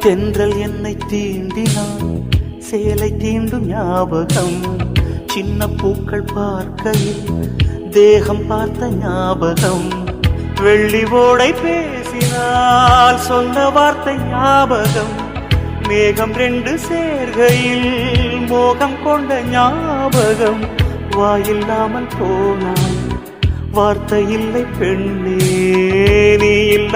தென்றல் என்னை தீண்டினான், சேலை தீண்டும் ஞாபகம். சின்ன பூக்கள் பார்க்கையில் தேகம் பார்த்த ஞாபகம். வெள்ளி ஓடை பேசினால் சொன்ன வார்த்தை ஞாபகம். மேகம் ரெண்டு சேர்கையில் மோகம் கொண்ட ஞாபகம். வாயில்லாமல் போனாய், வார்த்தை இல்லை பெண்ணே, நீ இல்லை.